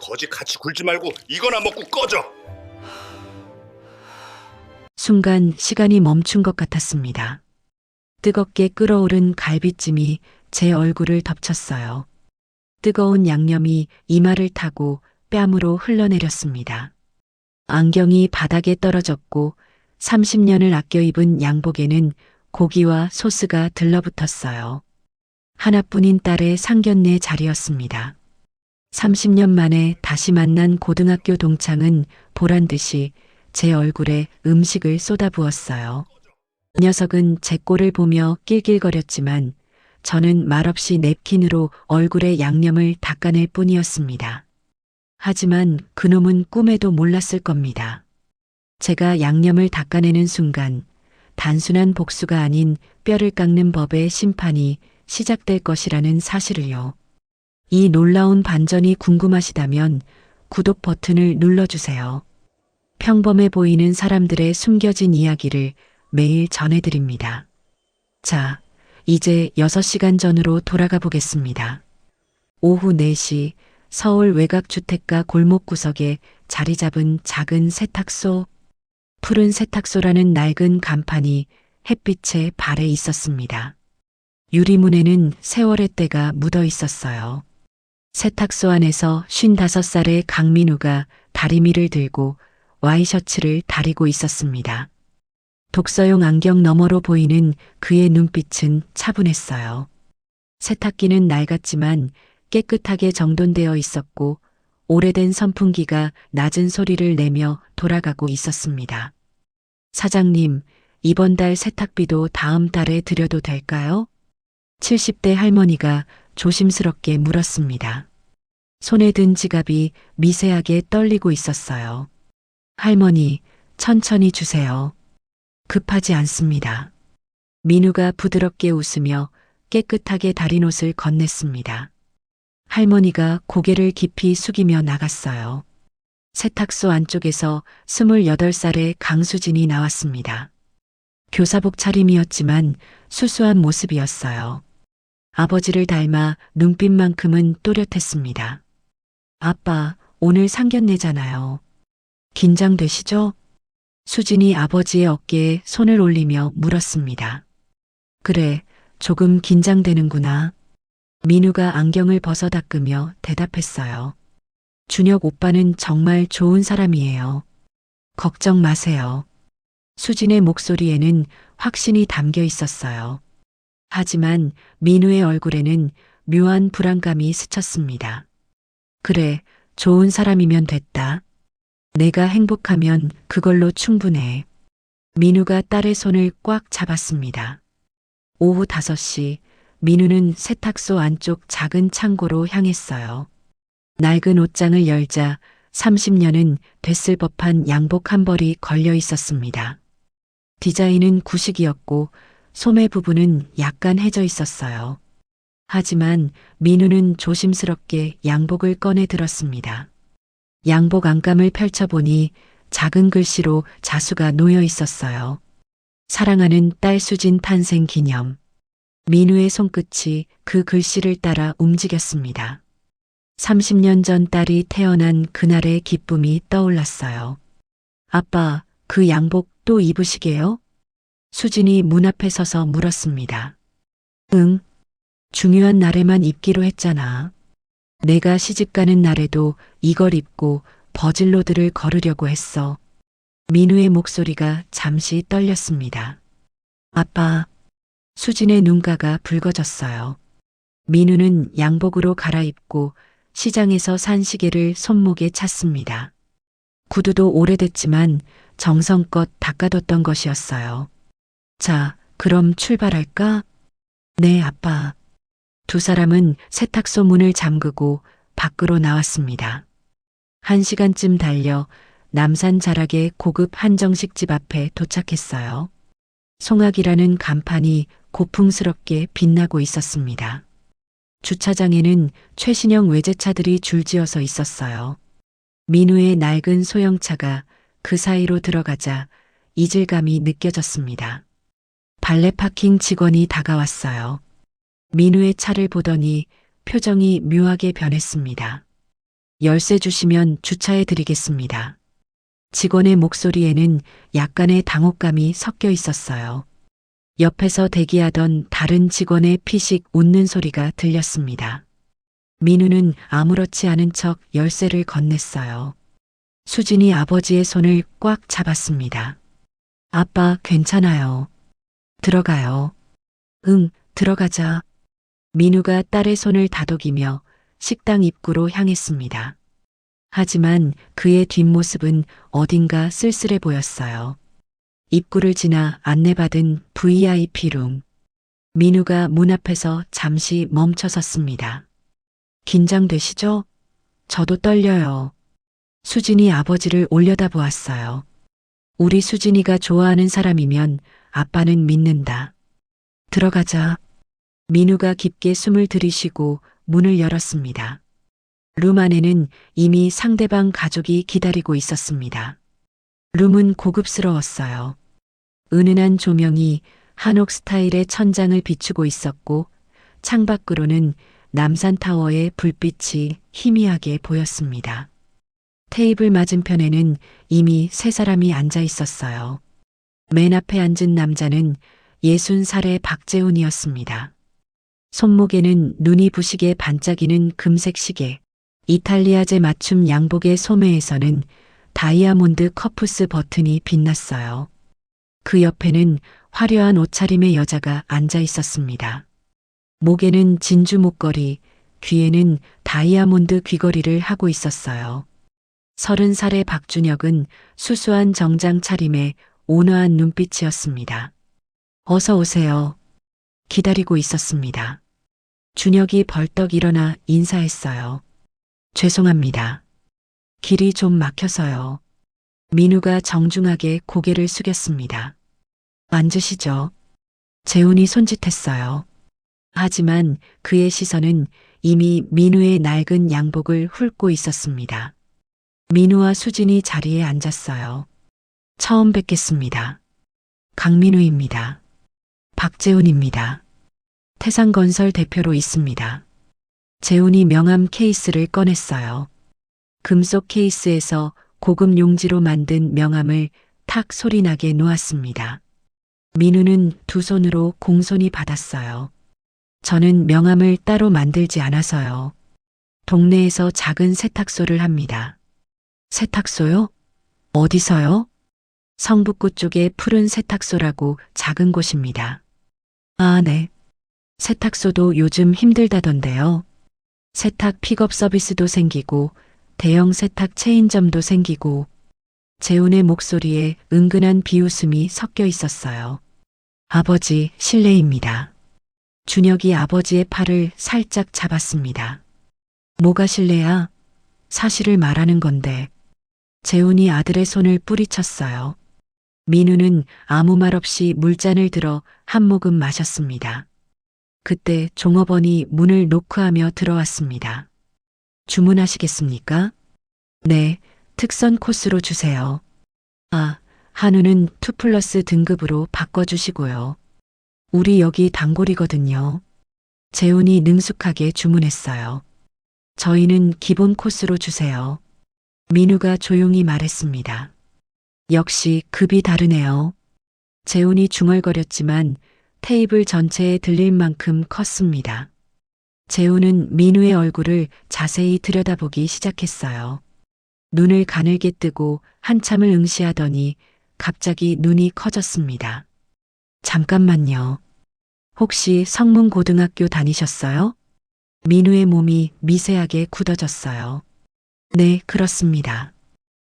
거지 같이 굴지 말고 이거나 먹고 꺼져. 순간 시간이 멈춘 것 같았습니다. 뜨겁게 끓어오른 갈비찜이 제 얼굴을 덮쳤어요. 뜨거운 양념이 이마를 타고 뺨으로 흘러내렸습니다. 안경이 바닥에 떨어졌고 30년을 아껴 입은 양복에는 고기와 소스가 들러붙었어요. 하나뿐인 딸의 상견례 자리였습니다. 30년 만에 다시 만난 고등학교 동창은 보란 듯이 제 얼굴에 음식을 쏟아부었어요. 이 녀석은 제 꼴을 보며 낄낄거렸지만 저는 말없이 냅킨으로 얼굴에 양념을 닦아낼 뿐이었습니다. 하지만 그놈은 꿈에도 몰랐을 겁니다. 제가 양념을 닦아내는 순간 단순한 복수가 아닌 뼈를 깎는 법의 심판이 시작될 것이라는 사실을요. 이 놀라운 반전이 궁금하시다면 구독 버튼을 눌러주세요. 평범해 보이는 사람들의 숨겨진 이야기를 매일 전해드립니다. 자, 이제 6시간 전으로 돌아가 보겠습니다. 오후 4시 서울 외곽주택가 골목구석에 자리 잡은 작은 세탁소. 푸른 세탁소라는 낡은 간판이 햇빛에 발해 있었습니다. 유리문에는 세월의 때가 묻어 있었어요. 세탁소 안에서 55살의 강민우가 다리미를 들고 와이셔츠를 다리고 있었습니다. 독서용 안경 너머로 보이는 그의 눈빛은 차분했어요. 세탁기는 낡았지만 깨끗하게 정돈되어 있었고 오래된 선풍기가 낮은 소리를 내며 돌아가고 있었습니다. 사장님, 이번 달 세탁비도 다음 달에 드려도 될까요? 70대 할머니가 조심스럽게 물었습니다. 손에 든 지갑이 미세하게 떨리고 있었어요. 할머니, 천천히 주세요. 급하지 않습니다. 민우가 부드럽게 웃으며 깨끗하게 다린 옷을 건넸습니다. 할머니가 고개를 깊이 숙이며 나갔어요. 세탁소 안쪽에서 28살의 강수진이 나왔습니다. 교사복 차림이었지만 수수한 모습이었어요. 아버지를 닮아 눈빛만큼은 또렷했습니다. 아빠, 오늘 상견례잖아요. 긴장되시죠? 수진이 아버지의 어깨에 손을 올리며 물었습니다. 그래, 조금 긴장되는구나. 민우가 안경을 벗어 닦으며 대답했어요. 준혁 오빠는 정말 좋은 사람이에요. 걱정 마세요. 수진의 목소리에는 확신이 담겨 있었어요. 하지만 민우의 얼굴에는 묘한 불안감이 스쳤습니다. 그래, 좋은 사람이면 됐다. 내가 행복하면 그걸로 충분해. 민우가 딸의 손을 꽉 잡았습니다. 오후 5시 민우는 세탁소 안쪽 작은 창고로 향했어요. 낡은 옷장을 열자 30년은 됐을 법한 양복 한 벌이 걸려 있었습니다. 디자인은 구식이었고 소매 부분은 약간 해져 있었어요. 하지만 민우는 조심스럽게 양복을 꺼내 들었습니다. 양복 안감을 펼쳐보니 작은 글씨로 자수가 놓여 있었어요. 사랑하는 딸 수진 탄생 기념. 민우의 손끝이 그 글씨를 따라 움직였습니다. 30년 전 딸이 태어난 그날의 기쁨이 떠올랐어요. 아빠, 그 양복 또 입으시게요? 수진이 문 앞에 서서 물었습니다. 응, 중요한 날에만 입기로 했잖아. 내가 시집가는 날에도 이걸 입고 버질로드를 걸으려고 했어. 민우의 목소리가 잠시 떨렸습니다. 아빠, 수진의 눈가가 붉어졌어요. 민우는 양복으로 갈아입고 시장에서 산 시계를 손목에 찼습니다. 구두도 오래됐지만 정성껏 닦아뒀던 것이었어요. 자, 그럼 출발할까? 네, 아빠. 두 사람은 세탁소 문을 잠그고 밖으로 나왔습니다. 1시간쯤 달려 남산 자락의 고급 한정식 집 앞에 도착했어요. 송악이라는 간판이 고풍스럽게 빛나고 있었습니다. 주차장에는 최신형 외제차들이 줄지어서 있었어요. 민우의 낡은 소형차가 그 사이로 들어가자 이질감이 느껴졌습니다. 발레 파킹 직원이 다가왔어요. 민우의 차를 보더니 표정이 묘하게 변했습니다. 열쇠 주시면 주차해 드리겠습니다. 직원의 목소리에는 약간의 당혹감이 섞여 있었어요. 옆에서 대기하던 다른 직원의 피식 웃는 소리가 들렸습니다. 민우는 아무렇지 않은 척 열쇠를 건넸어요. 수진이 아버지의 손을 꽉 잡았습니다. 아빠, 괜찮아요. 들어가요. 응, 들어가자. 민우가 딸의 손을 다독이며 식당 입구로 향했습니다. 하지만 그의 뒷모습은 어딘가 쓸쓸해 보였어요. 입구를 지나 안내받은 VIP룸. 민우가 문 앞에서 잠시 멈춰 섰습니다. 긴장되시죠? 저도 떨려요. 수진이 아버지를 올려다보았어요. 우리 수진이가 좋아하는 사람이면 아빠는 믿는다. 들어가자. 민우가 깊게 숨을 들이쉬고 문을 열었습니다. 룸 안에는 이미 상대방 가족이 기다리고 있었습니다. 룸은 고급스러웠어요. 은은한 조명이 한옥 스타일의 천장을 비추고 있었고 창밖으로는 남산타워의 불빛이 희미하게 보였습니다. 테이블 맞은편에는 이미 세 사람이 앉아 있었어요. 맨 앞에 앉은 남자는 60살의 박재훈이었습니다. 손목에는 눈이 부시게 반짝이는 금색 시계, 이탈리아제 맞춤 양복의 소매에서는 다이아몬드 커프스 버튼이 빛났어요. 그 옆에는 화려한 옷차림의 여자가 앉아 있었습니다. 목에는 진주 목걸이, 귀에는 다이아몬드 귀걸이를 하고 있었어요. 30살의 박준혁은 수수한 정장 차림에 온화한 눈빛이었습니다. 어서 오세요. 기다리고 있었습니다. 준혁이 벌떡 일어나 인사했어요. 죄송합니다. 길이 좀 막혀서요. 민우가 정중하게 고개를 숙였습니다. 앉으시죠. 재훈이 손짓했어요. 하지만 그의 시선은 이미 민우의 낡은 양복을 훑고 있었습니다. 민우와 수진이 자리에 앉았어요. 처음 뵙겠습니다. 강민우입니다. 박재훈입니다. 태상건설 대표로 있습니다. 재훈이 명함 케이스를 꺼냈어요. 금속 케이스에서 고급 용지로 만든 명함을 탁 소리나게 놓았습니다. 민우는 두 손으로 공손히 받았어요. 저는 명함을 따로 만들지 않아서요. 동네에서 작은 세탁소를 합니다. 세탁소요? 어디서요? 성북구 쪽에 푸른 세탁소라고 작은 곳입니다. 아, 네. 세탁소도 요즘 힘들다던데요. 세탁 픽업 서비스도 생기고 대형 세탁 체인점도 생기고. 재훈의 목소리에 은근한 비웃음이 섞여 있었어요. 아버지, 실례입니다. 준혁이 아버지의 팔을 살짝 잡았습니다. 뭐가 실례야? 사실을 말하는 건데. 재훈이 아들의 손을 뿌리쳤어요. 민우는 아무 말 없이 물잔을 들어 한 모금 마셨습니다. 그때 종업원이 문을 노크하며 들어왔습니다. 주문하시겠습니까? 네, 특선 코스로 주세요. 아, 한우는 2플러스 등급으로 바꿔주시고요. 우리 여기 단골이거든요. 재훈이 능숙하게 주문했어요. 저희는 기본 코스로 주세요. 민우가 조용히 말했습니다. 역시 급이 다르네요. 재훈이 중얼거렸지만 테이블 전체에 들릴 만큼 컸습니다. 재훈은 민우의 얼굴을 자세히 들여다보기 시작했어요. 눈을 가늘게 뜨고 한참을 응시하더니 갑자기 눈이 커졌습니다. 잠깐만요. 혹시 성문고등학교 다니셨어요? 민우의 몸이 미세하게 굳어졌어요. 네, 그렇습니다.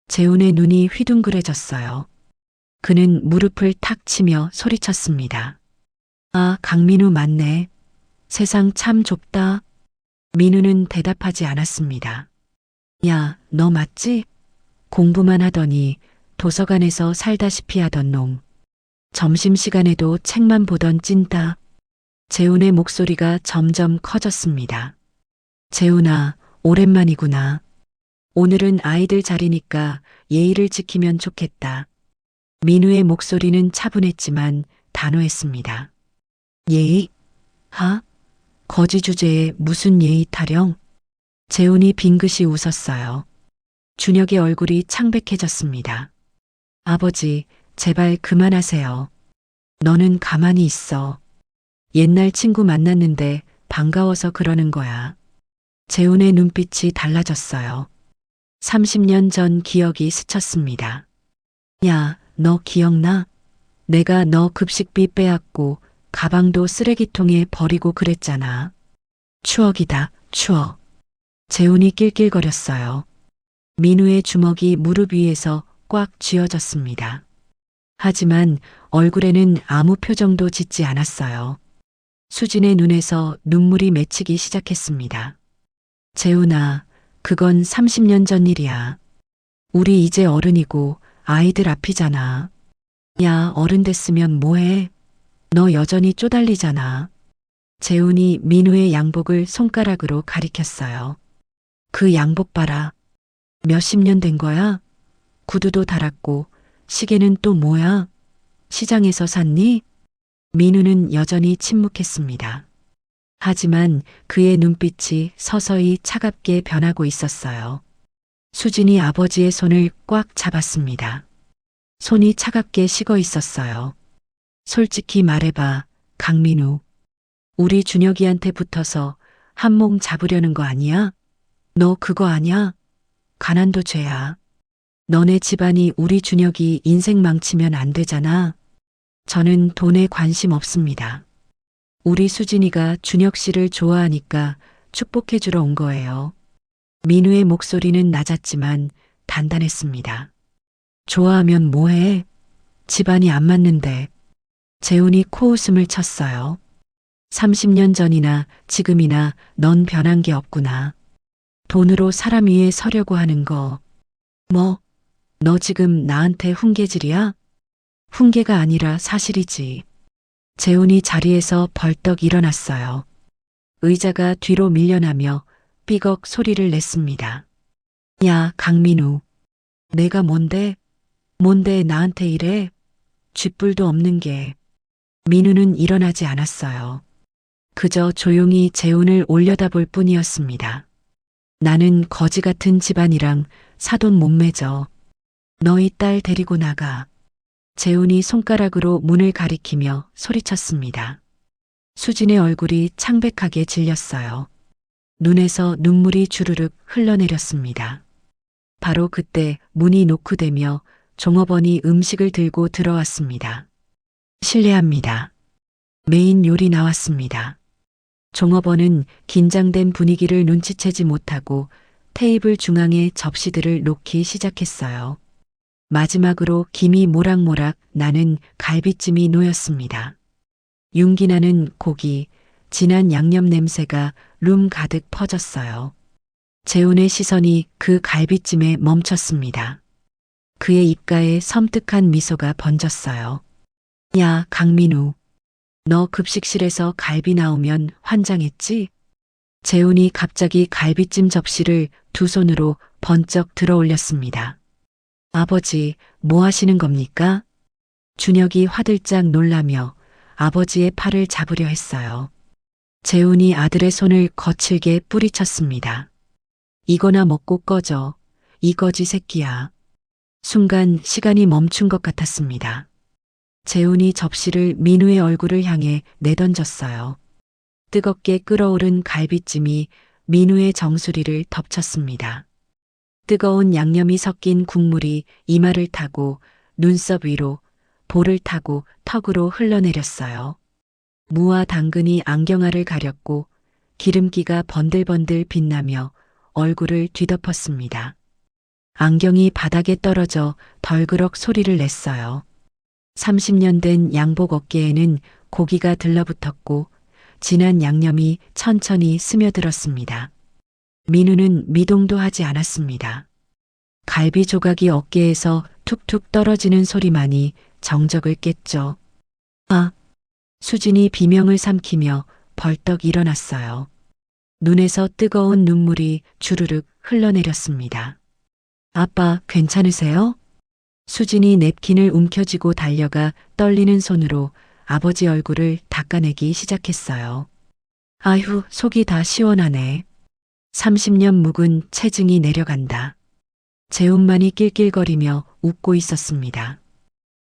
재훈의 눈이 휘둥그레졌어요. 그는 무릎을 탁 치며 소리쳤습니다. 아, 강민우 맞네. 세상 참 좁다. 민우는 대답하지 않았습니다. 야, 너 맞지? 공부만 하더니 도서관에서 살다시피 하던 놈. 점심시간에도 책만 보던 찐따. 재훈의 목소리가 점점 커졌습니다. 재훈아, 오랜만이구나. 오늘은 아이들 자리니까 예의를 지키면 좋겠다. 민우의 목소리는 차분했지만 단호했습니다. 예의? 하? 거지 주제에 무슨 예의 타령? 재훈이 빙긋이 웃었어요. 준혁의 얼굴이 창백해졌습니다. 아버지, 제발 그만하세요. 너는 가만히 있어. 옛날 친구 만났는데 반가워서 그러는 거야. 재훈의 눈빛이 달라졌어요. 30년 전 기억이 스쳤습니다. 야, 너 기억나? 내가 너 급식비 빼앗고 가방도 쓰레기통에 버리고 그랬잖아. 추억이다, 추억. 재훈이 낄낄거렸어요. 민우의 주먹이 무릎 위에서 꽉 쥐어졌습니다. 하지만 얼굴에는 아무 표정도 짓지 않았어요. 수진의 눈에서 눈물이 맺히기 시작했습니다. 재훈아, 그건 30년 전 일이야. 우리 이제 어른이고 아이들 앞이잖아. 야, 어른 됐으면 뭐해? 너 여전히 쪼달리잖아. 재훈이 민우의 양복을 손가락으로 가리켰어요. 그 양복 봐라. 몇십 년 된 거야? 구두도 달았고 시계는 또 뭐야? 시장에서 샀니? 민우는 여전히 침묵했습니다. 하지만 그의 눈빛이 서서히 차갑게 변하고 있었어요. 수진이 아버지의 손을 꽉 잡았습니다. 손이 차갑게 식어 있었어요. 솔직히 말해봐, 강민우. 우리 준혁이한테 붙어서 한 몸 잡으려는 거 아니야? 너 그거 아냐? 가난도 죄야. 너네 집안이 우리 준혁이 인생 망치면 안 되잖아. 저는 돈에 관심 없습니다. 우리 수진이가 준혁 씨를 좋아하니까 축복해 주러 온 거예요. 민우의 목소리는 낮았지만 단단했습니다. 좋아하면 뭐해? 집안이 안 맞는데. 재훈이 코웃음을 쳤어요. 30년 전이나 지금이나 넌 변한 게 없구나. 돈으로 사람 위에 서려고 하는 거. 뭐, 너 지금 나한테 훈계질이야? 훈계가 아니라 사실이지. 재훈이 자리에서 벌떡 일어났어요. 의자가 뒤로 밀려나며 삐걱 소리를 냈습니다. 야, 강민우. 내가 뭔데? 뭔데 나한테 이래? 쥐뿔도 없는 게. 민우는 일어나지 않았어요. 그저 조용히 재훈을 올려다볼 뿐이었습니다. 나는 거지 같은 집안이랑 사돈 못 맺어. 너희 딸 데리고 나가. 재훈이 손가락으로 문을 가리키며 소리쳤습니다. 수진의 얼굴이 창백하게 질렸어요. 눈에서 눈물이 주르륵 흘러내렸습니다. 바로 그때 문이 노크되며 종업원이 음식을 들고 들어왔습니다. 실례합니다. 메인 요리 나왔습니다. 종업원은 긴장된 분위기를 눈치채지 못하고 테이블 중앙에 접시들을 놓기 시작했어요. 마지막으로 김이 모락모락 나는 갈비찜이 놓였습니다. 윤기나는 고기, 진한 양념 냄새가 룸 가득 퍼졌어요. 재훈의 시선이 그 갈비찜에 멈췄습니다. 그의 입가에 섬뜩한 미소가 번졌어요. 야, 강민우. 너 급식실에서 갈비 나오면 환장했지? 재훈이 갑자기 갈비찜 접시를 두 손으로 번쩍 들어 올렸습니다. 아버지, 뭐 하시는 겁니까? 준혁이 화들짝 놀라며 아버지의 팔을 잡으려 했어요. 재훈이 아들의 손을 거칠게 뿌리쳤습니다. 이거나 먹고 꺼져. 이 거지 새끼야. 순간 시간이 멈춘 것 같았습니다. 재훈이 접시를 민우의 얼굴을 향해 내던졌어요. 뜨겁게 끓어오른 갈비찜이 민우의 정수리를 덮쳤습니다. 뜨거운 양념이 섞인 국물이 이마를 타고 눈썹 위로, 볼을 타고 턱으로 흘러내렸어요. 무와 당근이 안경알을 가렸고 기름기가 번들번들 빛나며 얼굴을 뒤덮었습니다. 안경이 바닥에 떨어져 덜그럭 소리를 냈어요. 30년 된 양복 어깨에는 고기가 들러붙었고 진한 양념이 천천히 스며들었습니다. 민우는 미동도 하지 않았습니다. 갈비 조각이 어깨에서 툭툭 떨어지는 소리만이 정적을 깼죠. 아! 수진이 비명을 삼키며 벌떡 일어났어요. 눈에서 뜨거운 눈물이 주르륵 흘러내렸습니다. 아빠, 괜찮으세요? 수진이 냅킨을 움켜쥐고 달려가 떨리는 손으로 아버지 얼굴을 닦아내기 시작했어요. 아휴, 속이 다 시원하네. 30년 묵은 체증이 내려간다. 재훈만이 낄낄거리며 웃고 있었습니다.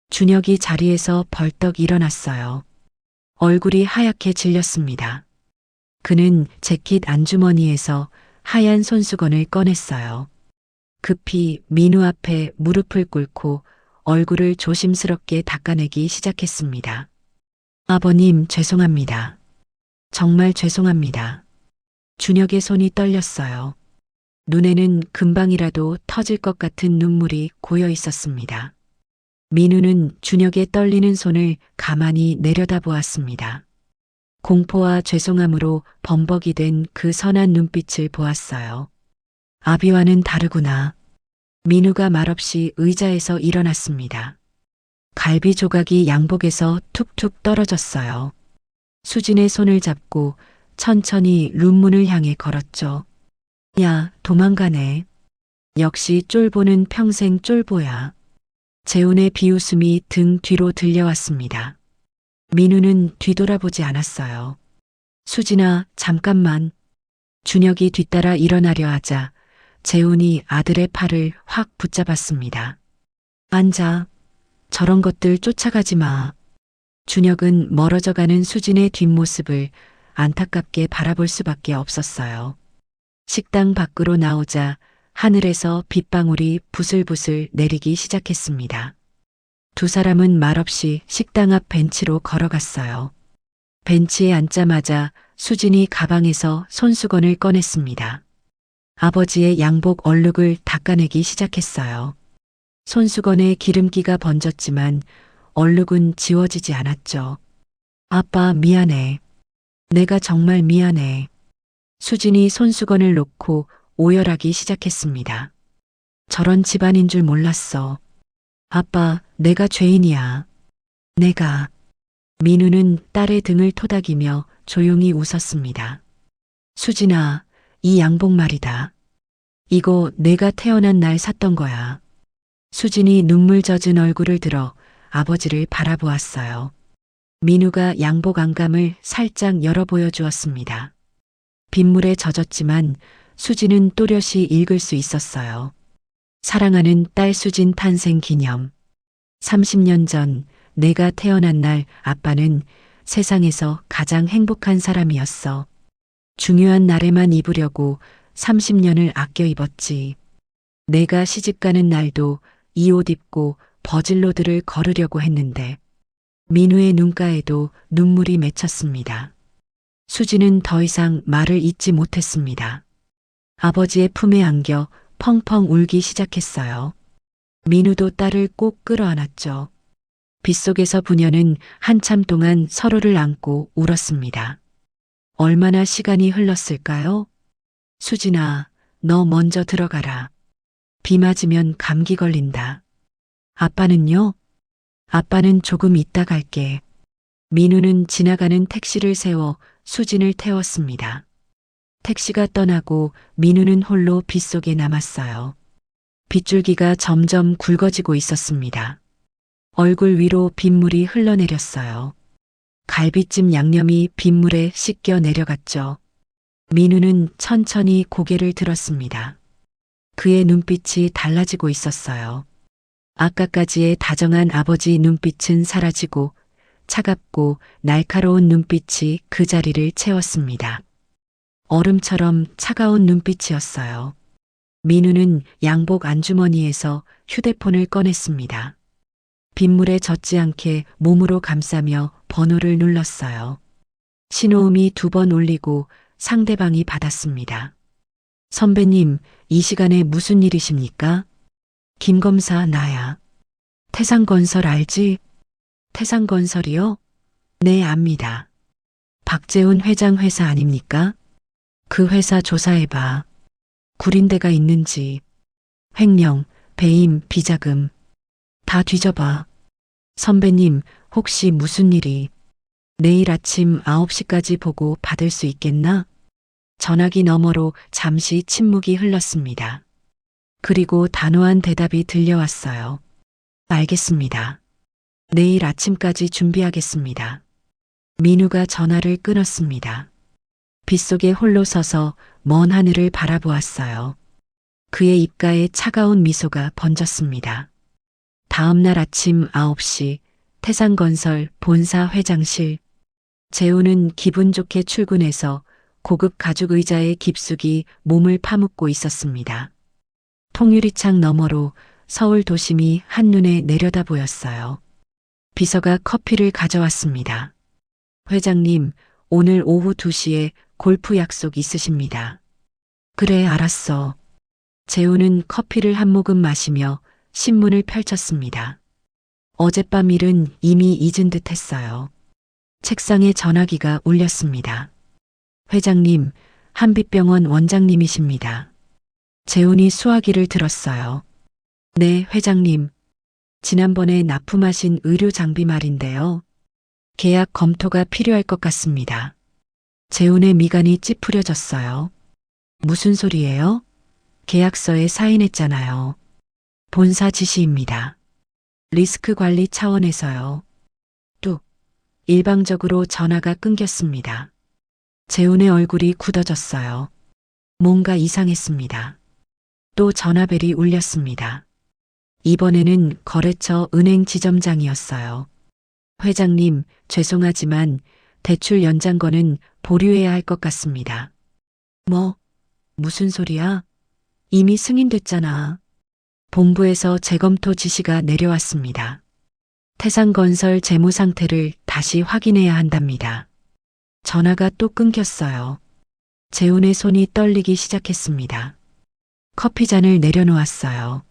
준혁이 자리에서 벌떡 일어났어요. 얼굴이 하얗게 질렸습니다. 그는 재킷 안주머니에서 하얀 손수건을 꺼냈어요. 급히 민우 앞에 무릎을 꿇고 얼굴을 조심스럽게 닦아내기 시작했습니다. 아버님, 죄송합니다. 정말 죄송합니다. 준혁의 손이 떨렸어요. 눈에는 금방이라도 터질 것 같은 눈물이 고여 있었습니다. 민우는 준혁의 떨리는 손을 가만히 내려다보았습니다. 공포와 죄송함으로 범벅이 된 그 선한 눈빛을 보았어요. 아비와는 다르구나. 민우가 말없이 의자에서 일어났습니다. 갈비 조각이 양복에서 툭툭 떨어졌어요. 수진의 손을 잡고 천천히 룸문을 향해 걸었죠. 야, 도망가네. 역시 쫄보는 평생 쫄보야. 재훈의 비웃음이 등 뒤로 들려왔습니다. 민우는 뒤돌아보지 않았어요. 수진아, 잠깐만. 준혁이 뒤따라 일어나려 하자 재훈이 아들의 팔을 확 붙잡았습니다. 앉아. 저런 것들 쫓아가지 마. 준혁은 멀어져가는 수진의 뒷모습을 안타깝게 바라볼 수밖에 없었어요. 식당 밖으로 나오자 하늘에서 빗방울이 부슬부슬 내리기 시작했습니다. 두 사람은 말없이 식당 앞 벤치로 걸어갔어요. 벤치에 앉자마자 수진이 가방에서 손수건을 꺼냈습니다. 아버지의 양복 얼룩을 닦아내기 시작했어요. 손수건에 기름기가 번졌지만 얼룩은 지워지지 않았죠. 아빠, 미안해. 내가 정말 미안해. 수진이 손수건을 놓고 오열하기 시작했습니다. 저런 집안인 줄 몰랐어. 아빠, 내가 죄인이야. 내가. 민우는 딸의 등을 토닥이며 조용히 웃었습니다. 수진아, 이 양복 말이다. 이거 내가 태어난 날 샀던 거야. 수진이 눈물 젖은 얼굴을 들어 아버지를 바라보았어요. 민우가 양복 안감을 살짝 열어 보여주었습니다. 빗물에 젖었지만 수진은 또렷이 읽을 수 있었어요. 사랑하는 딸 수진 탄생 기념. 30년 전 내가 태어난 날 아빠는 세상에서 가장 행복한 사람이었어. 중요한 날에만 입으려고 30년을 아껴 입었지. 내가 시집가는 날도 이 옷 입고 버질로드를 걸으려고 했는데 민우의 눈가에도 눈물이 맺혔습니다. 수지는 더 이상 말을 잇지 못했습니다. 아버지의 품에 안겨 펑펑 울기 시작했어요. 민우도 딸을 꼭 끌어안았죠. 빗속에서 부녀는 한참 동안 서로를 안고 울었습니다. 얼마나 시간이 흘렀을까요? 수진아, 너 먼저 들어가라. 비 맞으면 감기 걸린다. 아빠는요? 아빠는 조금 이따 갈게. 민우는 지나가는 택시를 세워 수진을 태웠습니다. 택시가 떠나고 민우는 홀로 빗속에 남았어요. 빗줄기가 점점 굵어지고 있었습니다. 얼굴 위로 빗물이 흘러내렸어요. 갈비찜 양념이 빗물에 씻겨 내려갔죠. 민우는 천천히 고개를 들었습니다. 그의 눈빛이 달라지고 있었어요. 아까까지의 다정한 아버지 눈빛은 사라지고 차갑고 날카로운 눈빛이 그 자리를 채웠습니다. 얼음처럼 차가운 눈빛이었어요. 민우는 양복 안주머니에서 휴대폰을 꺼냈습니다. 빗물에 젖지 않게 몸으로 감싸며 번호를 눌렀어요. 신호음이 2번 울리고 상대방이 받았습니다. 선배님, 이 시간에 무슨 일이십니까? 김 검사, 나야. 태상건설 알지? 태상건설이요? 네, 압니다. 박재훈 회장 회사 아닙니까? 그 회사 조사해봐. 구린 데가 있는지. 횡령, 배임, 비자금. 다 뒤져봐. 선배님, 혹시 무슨 일이? 내일 아침 9시까지 보고 받을 수 있겠나? 전화기 너머로 잠시 침묵이 흘렀습니다. 그리고 단호한 대답이 들려왔어요. 알겠습니다. 내일 아침까지 준비하겠습니다. 민우가 전화를 끊었습니다. 빗속에 홀로 서서 먼 하늘을 바라보았어요. 그의 입가에 차가운 미소가 번졌습니다. 다음 날 아침 9시 태산건설 본사 회장실. 재우는 기분 좋게 출근해서 고급 가죽 의자에 깊숙이 몸을 파묻고 있었습니다. 통유리창 너머로 서울 도심이 한눈에 내려다 보였어요. 비서가 커피를 가져왔습니다. 회장님, 오늘 오후 2시에 골프 약속 있으십니다. 그래, 알았어. 재우는 커피를 한 모금 마시며 신문을 펼쳤습니다. 어젯밤 일은 이미 잊은 듯 했어요. 책상에 전화기가 울렸습니다. 회장님, 한빛병원 원장님이십니다. 재훈이 수화기를 들었어요. 네, 회장님. 지난번에 납품하신 의료 장비 말인데요. 계약 검토가 필요할 것 같습니다. 재훈의 미간이 찌푸려졌어요. 무슨 소리예요? 계약서에 사인했잖아요. 본사 지시입니다. 리스크 관리 차원에서요. 뚝. 일방적으로 전화가 끊겼습니다. 재훈의 얼굴이 굳어졌어요. 뭔가 이상했습니다. 또 전화벨이 울렸습니다. 이번에는 거래처 은행 지점장이었어요. 회장님, 죄송하지만 대출 연장건은 보류해야 할 것 같습니다. 뭐, 무슨 소리야? 이미 승인됐잖아. 본부에서 재검토 지시가 내려왔습니다. 태산건설 재무 상태를 다시 확인해야 한답니다. 전화가 또 끊겼어요. 재훈의 손이 떨리기 시작했습니다. 커피잔을 내려놓았어요.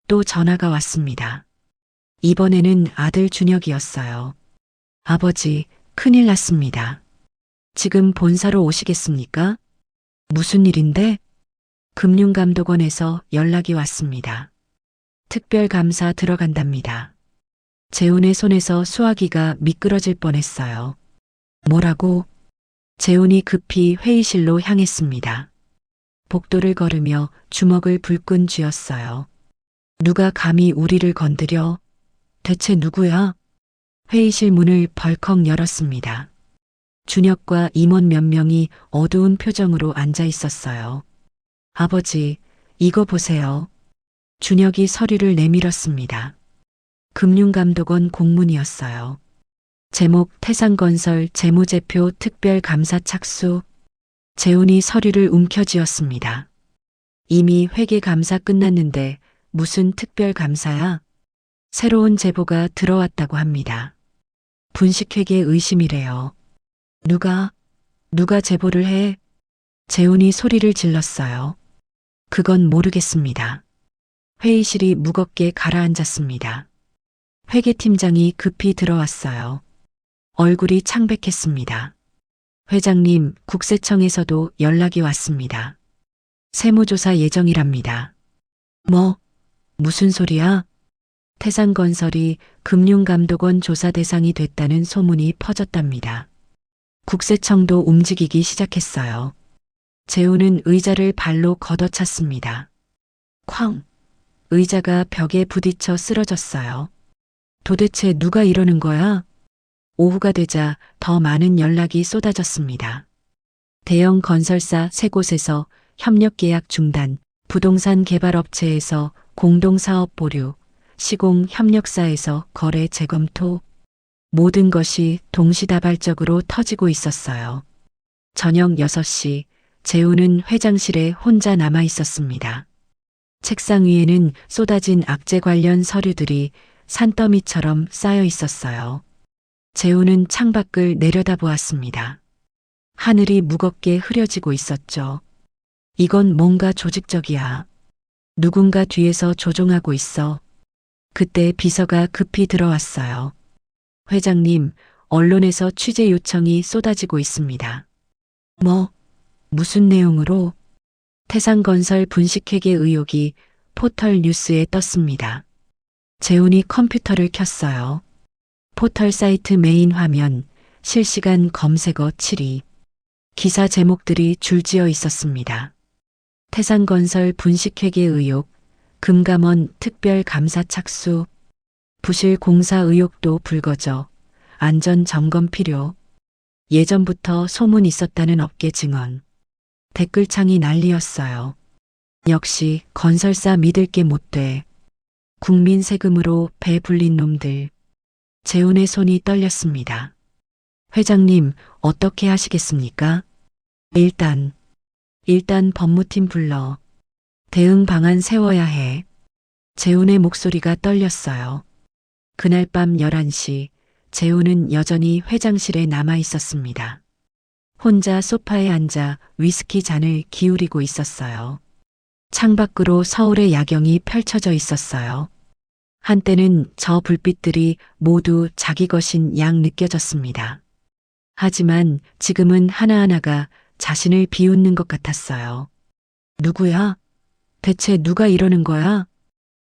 또 전화가 왔습니다. 이번에는 아들 준혁이었어요. 아버지, 큰일 났습니다. 지금 본사로 오시겠습니까? 무슨 일인데? 금융감독원에서 연락이 왔습니다. 특별감사 들어간답니다. 재훈의 손에서 수화기가 미끄러질 뻔했어요. 뭐라고? 재훈이 급히 회의실로 향했습니다. 복도를 걸으며 주먹을 불끈 쥐었어요. 누가 감히 우리를 건드려? 대체 누구야? 회의실 문을 벌컥 열었습니다. 준혁과 임원 몇 명이 어두운 표정으로 앉아 있었어요. 아버지, 이거 보세요. 준혁이 서류를 내밀었습니다. 금융감독원 공문이었어요. 제목 태산건설 재무제표 특별감사 착수. 재훈이 서류를 움켜쥐었습니다. 이미 회계감사 끝났는데 무슨 특별감사야? 새로운 제보가 들어왔다고 합니다. 분식회계 의심이래요. 누가 제보를 해? 재훈이 소리를 질렀어요. 그건 모르겠습니다. 회의실이 무겁게 가라앉았습니다. 회계팀장이 급히 들어왔어요. 얼굴이 창백했습니다. 회장님, 국세청에서도 연락이 왔습니다. 세무조사 예정이랍니다. 무슨 소리야? 태산건설이 금융감독원 조사 대상이 됐다는 소문이 퍼졌답니다. 국세청도 움직이기 시작했어요. 재훈은 의자를 발로 걷어찼습니다. 쾅! 의자가 벽에 부딪혀 쓰러졌어요. 도대체 누가 이러는 거야? 오후가 되자 더 많은 연락이 쏟아졌습니다. 대형 건설사 3곳에서 협력계약 중단, 부동산 개발업체에서 공동사업 보류, 시공협력사에서 거래 재검토. 모든 것이 동시다발적으로 터지고 있었어요. 저녁 6시, 재훈은 회장실에 혼자 남아 있었습니다. 책상 위에는 쏟아진 악재 관련 서류들이 산더미처럼 쌓여 있었어요. 재훈은 창밖을 내려다보았습니다. 하늘이 무겁게 흐려지고 있었죠. 이건 뭔가 조직적이야. 누군가 뒤에서 조종하고 있어. 그때 비서가 급히 들어왔어요. 회장님, 언론에서 취재 요청이 쏟아지고 있습니다. 무슨 내용으로? 태산건설 분식회계 의혹이 포털 뉴스에 떴습니다. 재훈이 컴퓨터를 켰어요. 포털 사이트 메인 화면, 실시간 검색어 7위. 기사 제목들이 줄지어 있었습니다. 태산건설 분식회계 의혹, 금감원 특별감사 착수, 부실 공사 의혹도 불거져, 안전점검 필요, 예전부터 소문 있었다는 업계 증언. 댓글창이 난리였어요. 역시 건설사 믿을 게 못 돼. 국민 세금으로 배 불린 놈들. 재훈의 손이 떨렸습니다. 회장님, 어떻게 하시겠습니까? 일단 법무팀 불러. 대응 방안 세워야 해. 재훈의 목소리가 떨렸어요. 그날 밤 11시, 재훈은 여전히 회장실에 남아 있었습니다. 혼자 소파에 앉아 위스키 잔을 기울이고 있었어요. 창밖으로 서울의 야경이 펼쳐져 있었어요. 한때는 저 불빛들이 모두 자기 것인 양 느껴졌습니다. 하지만 지금은 하나하나가 자신을 비웃는 것 같았어요. 누구야? 대체 누가 이러는 거야?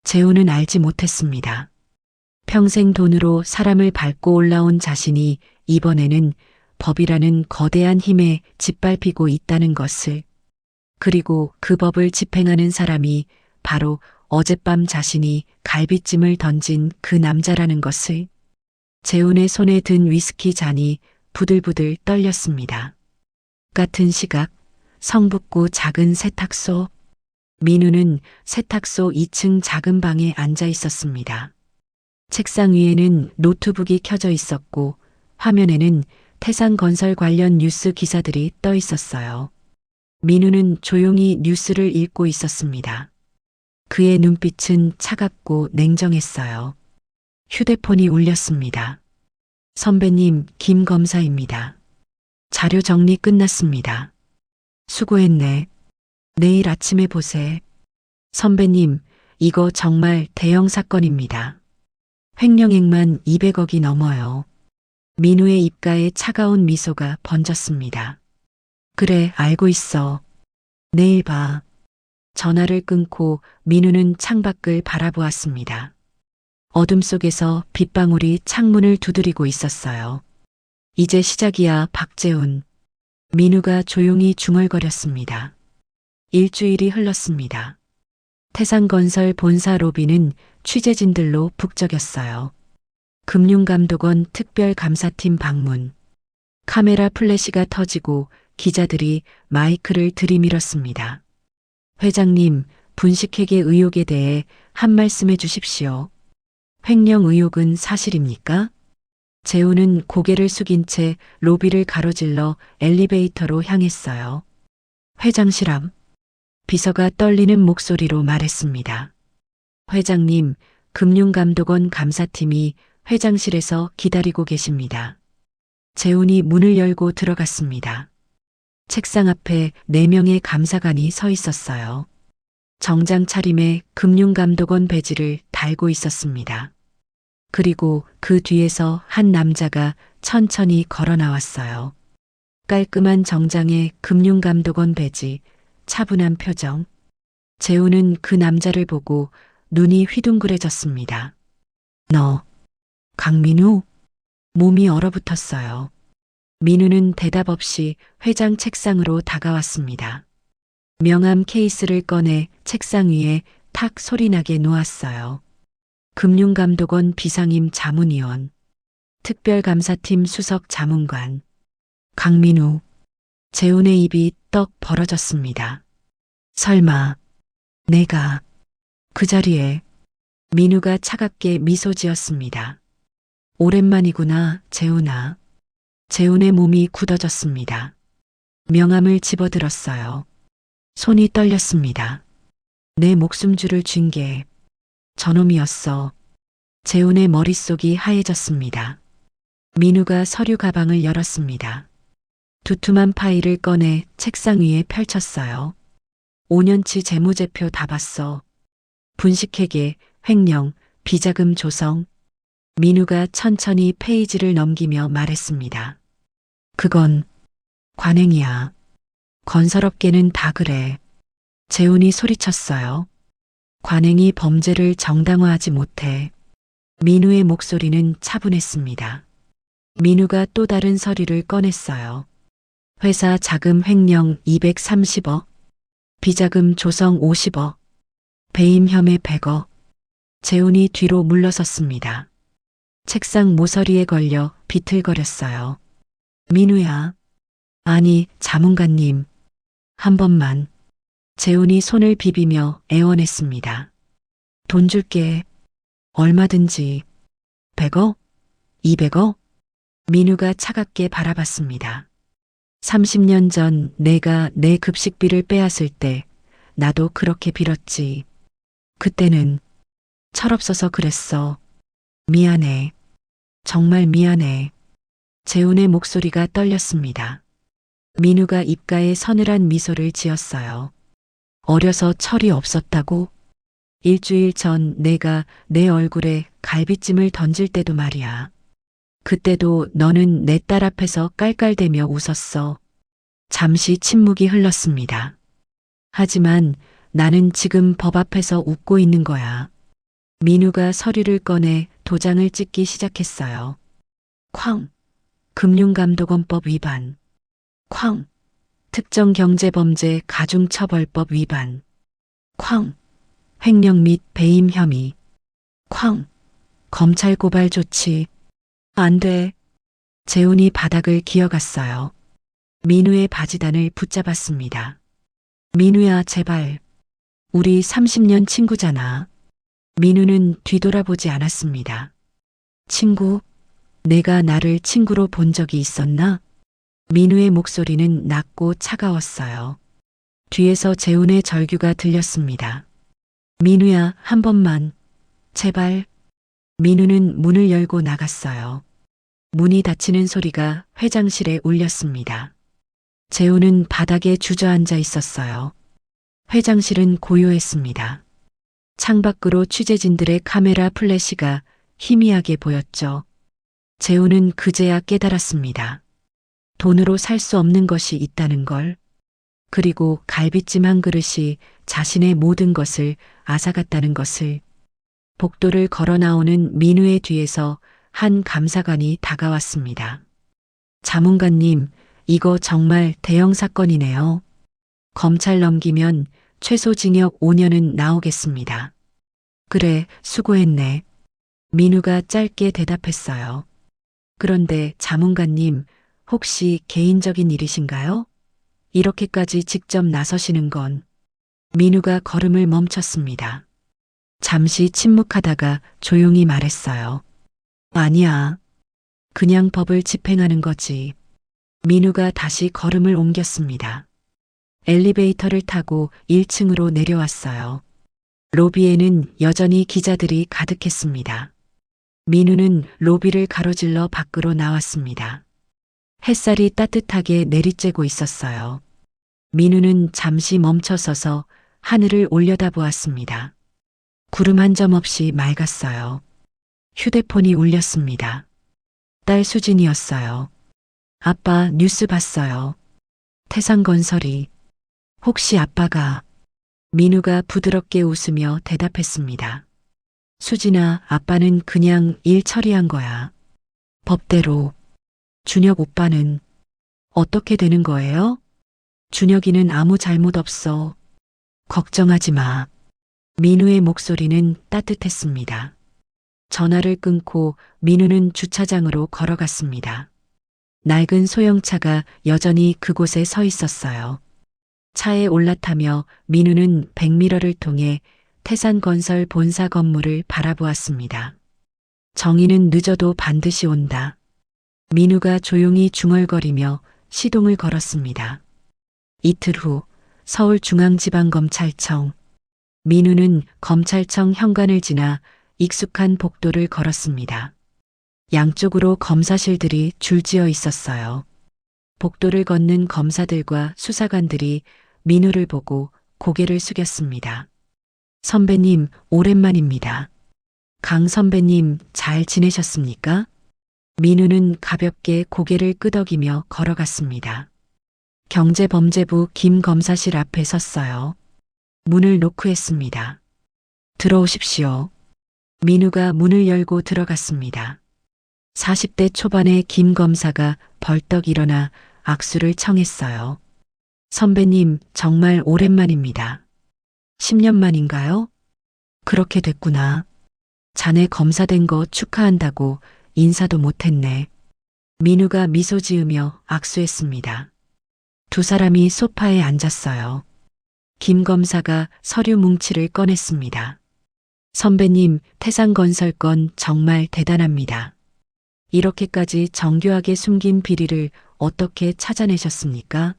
재훈은 알지 못했습니다. 평생 돈으로 사람을 밟고 올라온 자신이 이번에는 법이라는 거대한 힘에 짓밟히고 있다는 것을, 그리고 그 법을 집행하는 사람이 바로 어젯밤 자신이 갈비찜을 던진 그 남자라는 것을. 재훈의 손에 든 위스키 잔이 부들부들 떨렸습니다. 같은 시각 성북구 작은 세탁소. 민우는 세탁소 2층 작은 방에 앉아 있었습니다. 책상 위에는 노트북이 켜져 있었고 화면에는 태산건설 관련 뉴스 기사들이 떠 있었어요. 민우는 조용히 뉴스를 읽고 있었습니다. 그의 눈빛은 차갑고 냉정했어요. 휴대폰이 울렸습니다. 선배님, 김 검사입니다. 자료 정리 끝났습니다. 수고했네. 내일 아침에 보세. 선배님, 이거 정말 대형 사건입니다. 횡령액만 200억이 넘어요. 민우의 입가에 차가운 미소가 번졌습니다. 그래, 알고 있어. 내일 봐. 전화를 끊고 민우는 창밖을 바라보았습니다. 어둠 속에서 빗방울이 창문을 두드리고 있었어요. 이제 시작이야, 박재훈. 민우가 조용히 중얼거렸습니다. 일주일이 흘렀습니다. 태산건설 본사 로비는 취재진들로 북적였어요. 금융감독원 특별감사팀 방문. 카메라 플래시가 터지고 기자들이 마이크를 들이밀었습니다. 회장님, 분식회계 의혹에 대해 한 말씀 해 주십시오. 횡령 의혹은 사실입니까? 재훈은 고개를 숙인 채 로비를 가로질러 엘리베이터로 향했어요. 회장실 앞. 비서가 떨리는 목소리로 말했습니다. 회장님, 금융감독원 감사팀이 회장실에서 기다리고 계십니다. 재훈이 문을 열고 들어갔습니다. 책상 앞에 4명의 감사관이 서 있었어요. 정장 차림에 금융감독원 배지를 달고 있었습니다. 그리고 그 뒤에서 한 남자가 천천히 걸어 나왔어요. 깔끔한 정장에 금융감독원 배지, 차분한 표정. 재훈은 그 남자를 보고 눈이 휘둥그레졌습니다. 너, 강민우? 몸이 얼어붙었어요. 민우는 대답 없이 회장 책상으로 다가왔습니다. 명함 케이스를 꺼내 책상 위에 탁 소리나게 놓았어요. 금융감독원 비상임 자문위원, 특별감사팀 수석 자문관, 강민우. 재훈의 입이 떡 벌어졌습니다. 설마 내가 그 자리에. 민우가 차갑게 미소 지었습니다. 오랜만이구나, 재훈아. 재훈의 몸이 굳어졌습니다. 명함을 집어들었어요. 손이 떨렸습니다. 내 목숨줄을 쥔 게 저놈이었어. 재훈의 머릿속이 하얘졌습니다. 민우가 서류 가방을 열었습니다. 두툼한 파일을 꺼내 책상 위에 펼쳤어요. 5년치 재무제표 다 봤어. 분식회계, 횡령, 비자금 조성. 민우가 천천히 페이지를 넘기며 말했습니다. 그건 관행이야. 건설업계는 다 그래. 재훈이 소리쳤어요. 관행이 범죄를 정당화하지 못해. 민우의 목소리는 차분했습니다. 민우가 또 다른 서류를 꺼냈어요. 회사 자금 횡령 230억, 비자금 조성 50억, 배임 혐의 100억. 재훈이 뒤로 물러섰습니다. 책상 모서리에 걸려 비틀거렸어요. 민우야. 아니, 자문관님. 한 번만. 재훈이 손을 비비며 애원했습니다. 돈 줄게. 얼마든지. 100억? 200억? 민우가 차갑게 바라봤습니다. 30년 전 내가 내 급식비를 빼앗을 때 나도 그렇게 빌었지. 그때는 철없어서 그랬어. 미안해. 정말 미안해. 재훈의 목소리가 떨렸습니다. 민우가 입가에 서늘한 미소를 지었어요. 어려서 철이 없었다고? 일주일 전 내가 내 얼굴에 갈비찜을 던질 때도 말이야. 그때도 너는 내 딸 앞에서 깔깔대며 웃었어. 잠시 침묵이 흘렀습니다. 하지만 나는 지금 법 앞에서 웃고 있는 거야. 민우가 서류를 꺼내 도장을 찍기 시작했어요. 쾅! 금융감독원법 위반. 쾅! 특정경제범죄 가중처벌법 위반. 쾅! 횡령 및 배임 혐의. 쾅! 검찰 고발 조치. 안 돼. 재훈이 바닥을 기어갔어요. 민우의 바지단을 붙잡았습니다. 민우야, 제발. 우리 30년 친구잖아. 민우는 뒤돌아보지 않았습니다. 친구? 내가 나를 친구로 본 적이 있었나? 민우의 목소리는 낮고 차가웠어요. 뒤에서 재훈의 절규가 들렸습니다. 민우야, 한 번만. 제발. 민우는 문을 열고 나갔어요. 문이 닫히는 소리가 회장실에 울렸습니다. 재훈은 바닥에 주저앉아 있었어요. 회장실은 고요했습니다. 창밖으로 취재진들의 카메라 플래시가 희미하게 보였죠. 재훈은 그제야 깨달았습니다. 돈으로 살 수 없는 것이 있다는 걸. 그리고 갈비찜 한 그릇이 자신의 모든 것을 앗아갔다는 것을. 복도를 걸어 나오는 민우의 뒤에서 한 감사관이 다가왔습니다. 자문관님, 이거 정말 대형 사건이네요. 검찰 넘기면 최소 징역 5년은 나오겠습니다. 그래, 수고했네. 민우가 짧게 대답했어요. 그런데 자문관님, 혹시 개인적인 일이신가요? 이렇게까지 직접 나서시는 건. 민우가 걸음을 멈췄습니다. 잠시 침묵하다가 조용히 말했어요. 아니야. 그냥 법을 집행하는 거지. 민우가 다시 걸음을 옮겼습니다. 엘리베이터를 타고 1층으로 내려왔어요. 로비에는 여전히 기자들이 가득했습니다. 민우는 로비를 가로질러 밖으로 나왔습니다. 햇살이 따뜻하게 내리쬐고 있었어요. 민우는 잠시 멈춰서서 하늘을 올려다보았습니다. 구름 한 점 없이 맑았어요. 휴대폰이 울렸습니다. 딸 수진이었어요. 아빠 뉴스 봤어요. 태산건설이. 혹시 아빠가. 민우가 부드럽게 웃으며 대답했습니다. 수진아, 아빠는 그냥 일 처리한 거야. 법대로. 준혁 오빠는 어떻게 되는 거예요? 준혁이는 아무 잘못 없어. 걱정하지 마. 민우의 목소리는 따뜻했습니다. 전화를 끊고 민우는 주차장으로 걸어갔습니다. 낡은 소형차가 여전히 그곳에 서 있었어요. 차에 올라타며 민우는 백미러를 통해 태산건설 본사 건물을 바라보았습니다. 정의는 늦어도 반드시 온다. 민우가 조용히 중얼거리며 시동을 걸었습니다. 이틀 후 서울중앙지방검찰청. 민우는 검찰청 현관을 지나 익숙한 복도를 걸었습니다. 양쪽으로 검사실들이 줄지어 있었어요. 복도를 걷는 검사들과 수사관들이 민우를 보고 고개를 숙였습니다. 선배님, 오랜만입니다. 강 선배님, 잘 지내셨습니까? 민우는 가볍게 고개를 끄덕이며 걸어갔습니다. 경제범죄부 김 검사실 앞에 섰어요. 문을 노크했습니다. 들어오십시오. 민우가 문을 열고 들어갔습니다. 40대 초반의 김 검사가 벌떡 일어나 악수를 청했어요. 선배님, 정말 오랜만입니다. 10년 만인가요? 그렇게 됐구나. 자네 검사된 거 축하한다고 인사도 못했네. 민우가 미소 지으며 악수했습니다. 두 사람이 소파에 앉았어요. 김 검사가 서류 뭉치를 꺼냈습니다. 선배님, 태산건설 건 정말 대단합니다. 이렇게까지 정교하게 숨긴 비리를 어떻게 찾아내셨습니까?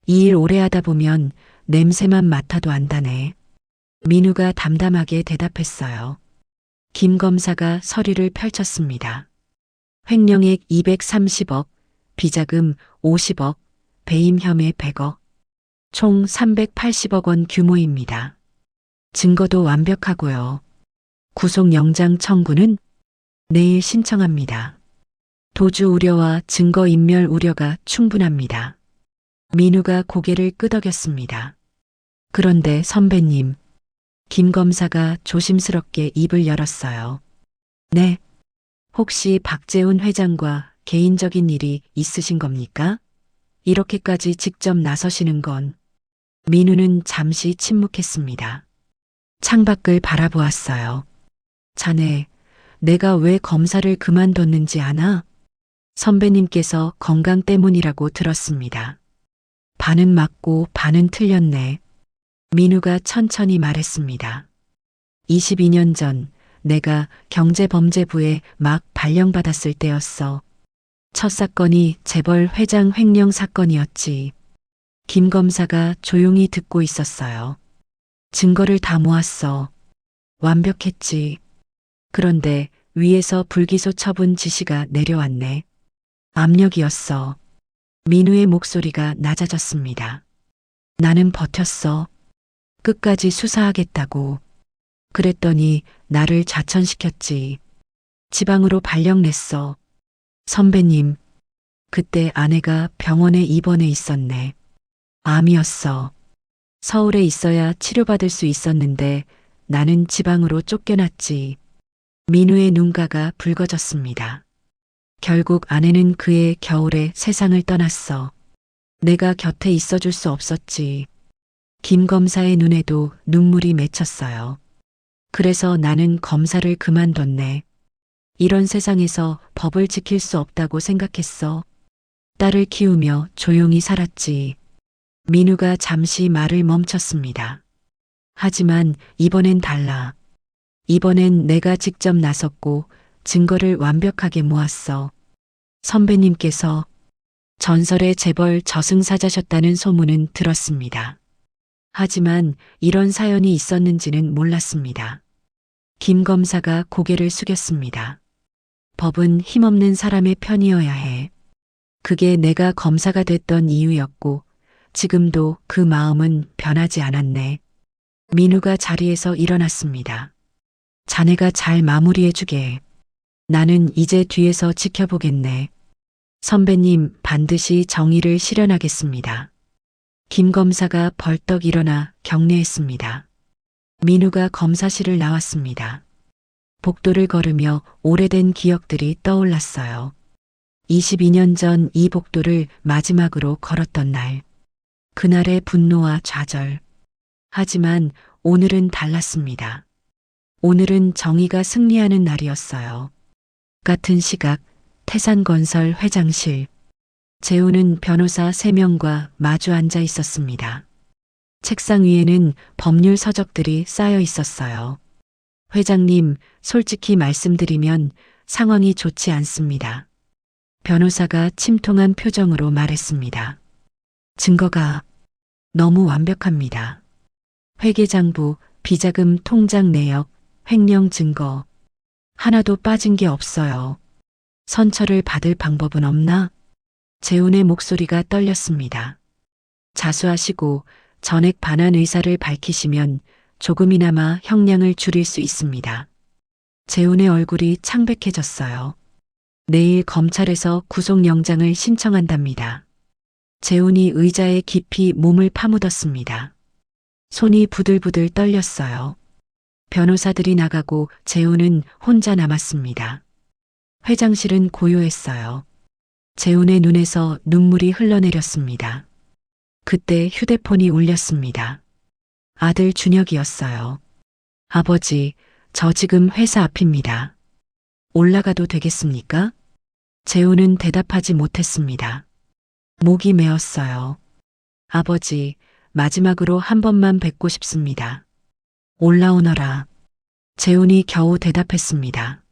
이 일 오래 하다 보면 냄새만 맡아도 안다네. 민우가 담담하게 대답했어요. 김 검사가 서류를 펼쳤습니다. 횡령액 230억, 비자금 50억, 배임 혐의 100억, 총 380억 원 규모입니다. 증거도 완벽하고요. 구속영장 청구는 내일 신청합니다. 도주 우려와 증거인멸 우려가 충분합니다. 민우가 고개를 끄덕였습니다. 그런데 선배님, 김 검사가 조심스럽게 입을 열었어요. 네, 혹시 박재훈 회장과 개인적인 일이 있으신 겁니까? 이렇게까지 직접 나서시는 건. 민우는 잠시 침묵했습니다. 창밖을 바라보았어요. 자네, 내가 왜 검사를 그만뒀는지 아나? 선배님께서 건강 때문이라고 들었습니다. 반은 맞고 반은 틀렸네. 민우가 천천히 말했습니다. 22년 전 내가 경제범죄부에 막 발령받았을 때였어. 첫 사건이 재벌 회장 횡령 사건이었지. 김 검사가 조용히 듣고 있었어요. 증거를 다 모았어. 완벽했지. 그런데 위에서 불기소 처분 지시가 내려왔네. 압력이었어. 민우의 목소리가 낮아졌습니다. 나는 버텼어. 끝까지 수사하겠다고. 그랬더니 나를 좌천시켰지. 지방으로 발령 냈어. 선배님, 그때 아내가 병원에 입원해 있었네. 암이었어. 서울에 있어야 치료받을 수 있었는데 나는 지방으로 쫓겨났지. 민우의 눈가가 붉어졌습니다. 결국 아내는 그해 겨울에 세상을 떠났어. 내가 곁에 있어줄 수 없었지. 김 검사의 눈에도 눈물이 맺혔어요. 그래서 나는 검사를 그만뒀네. 이런 세상에서 법을 지킬 수 없다고 생각했어. 딸을 키우며 조용히 살았지. 민우가 잠시 말을 멈췄습니다. 하지만 이번엔 달라. 이번엔 내가 직접 나섰고 증거를 완벽하게 모았어. 선배님께서 전설의 재벌 저승사자셨다는 소문은 들었습니다. 하지만 이런 사연이 있었는지는 몰랐습니다. 김 검사가 고개를 숙였습니다. 법은 힘없는 사람의 편이어야 해. 그게 내가 검사가 됐던 이유였고 지금도 그 마음은 변하지 않았네. 민우가 자리에서 일어났습니다. 자네가 잘 마무리해주게. 나는 이제 뒤에서 지켜보겠네. 선배님, 반드시 정의를 실현하겠습니다. 김 검사가 벌떡 일어나 경례했습니다. 민우가 검사실을 나왔습니다. 복도를 걸으며 오래된 기억들이 떠올랐어요. 22년 전 이 복도를 마지막으로 걸었던 날. 그날의 분노와 좌절. 하지만 오늘은 달랐습니다. 오늘은 정의가 승리하는 날이었어요. 같은 시각 태산건설 회장실. 재우는 변호사 3명과 마주 앉아 있었습니다. 책상 위에는 법률 서적들이 쌓여 있었어요. 회장님, 솔직히 말씀드리면 상황이 좋지 않습니다. 변호사가 침통한 표정으로 말했습니다. 증거가 너무 완벽합니다. 회계장부, 비자금 통장 내역, 횡령 증거. 하나도 빠진 게 없어요. 선처를 받을 방법은 없나? 재훈의 목소리가 떨렸습니다. 자수하시고 전액 반환 의사를 밝히시면 조금이나마 형량을 줄일 수 있습니다. 재훈의 얼굴이 창백해졌어요. 내일 검찰에서 구속영장을 신청한답니다. 재훈이 의자에 깊이 몸을 파묻었습니다. 손이 부들부들 떨렸어요. 변호사들이 나가고 재훈은 혼자 남았습니다. 회장실은 고요했어요. 재훈의 눈에서 눈물이 흘러내렸습니다. 그때 휴대폰이 울렸습니다. 아들 준혁이었어요. 아버지, 저 지금 회사 앞입니다. 올라가도 되겠습니까? 재훈은 대답하지 못했습니다. 목이 메었어요. 아버지, 마지막으로 한 번만 뵙고 싶습니다. 올라오너라. 재훈이 겨우 대답했습니다.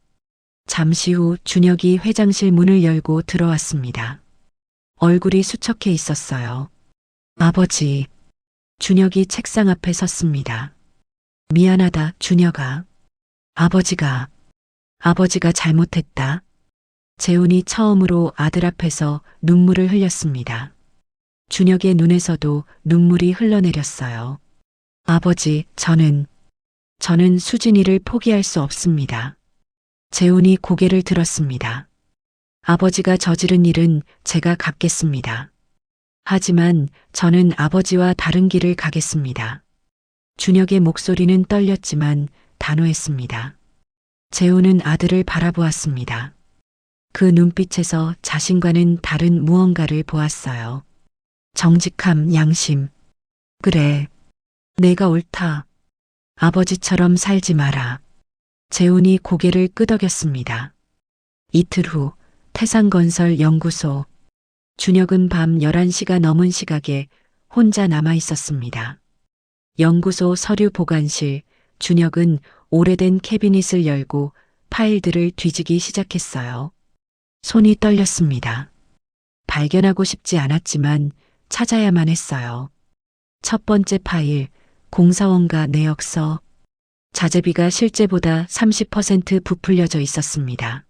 잠시 후 준혁이 회장실 문을 열고 들어왔습니다. 얼굴이 수척해 있었어요. 아버지. 준혁이 책상 앞에 섰습니다. 미안하다, 준혁아. 아버지가 잘못했다. 재훈이 처음으로 아들 앞에서 눈물을 흘렸습니다. 준혁의 눈에서도 눈물이 흘러내렸어요. 아버지, 저는 수진이를 포기할 수 없습니다. 재훈이 고개를 들었습니다. 아버지가 저지른 일은 제가 갚겠습니다. 하지만 저는 아버지와 다른 길을 가겠습니다. 준혁의 목소리는 떨렸지만 단호했습니다. 재훈은 아들을 바라보았습니다. 그 눈빛에서 자신과는 다른 무언가를 보았어요. 정직함, 양심. 그래, 내가 옳다. 아버지처럼 살지 마라. 재훈이 고개를 끄덕였습니다. 이틀 후 태산건설 연구소. 준혁은 밤 11시가 넘은 시각에 혼자 남아 있었습니다. 연구소 서류 보관실. 준혁은 오래된 캐비닛을 열고 파일들을 뒤지기 시작했어요. 손이 떨렸습니다. 발견하고 싶지 않았지만 찾아야만 했어요. 첫 번째 파일, 공사원가 내역서. 자재비가 실제보다 30% 부풀려져 있었습니다.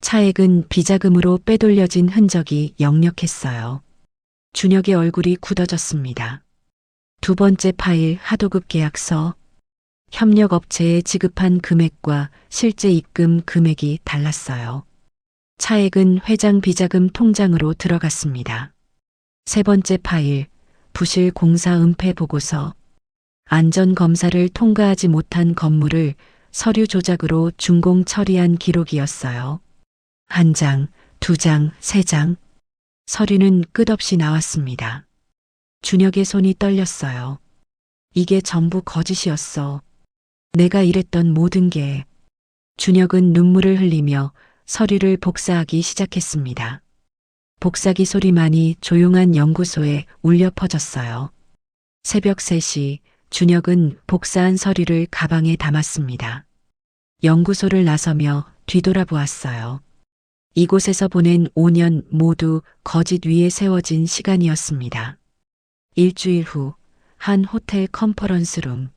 차액은 비자금으로 빼돌려진 흔적이 역력했어요. 준혁의 얼굴이 굳어졌습니다. 두 번째 파일, 하도급 계약서. 협력업체에 지급한 금액과 실제 입금 금액이 달랐어요. 차액은 회장 비자금 통장으로 들어갔습니다. 세 번째 파일, 부실 공사 은폐 보고서. 안전검사를 통과하지 못한 건물을 서류 조작으로 준공 처리한 기록이었어요. 한 장, 두 장, 세 장. 서류는 끝없이 나왔습니다. 준혁의 손이 떨렸어요. 이게 전부 거짓이었어. 내가 일했던 모든 게. 준혁은 눈물을 흘리며 서류를 복사하기 시작했습니다. 복사기 소리만이 조용한 연구소에 울려 퍼졌어요. 새벽 3시 준혁은 복사한 서류를 가방에 담았습니다. 연구소를 나서며 뒤돌아보았어요. 이곳에서 보낸 5년 모두 거짓 위에 세워진 시간이었습니다. 일주일 후 한 호텔 컨퍼런스룸.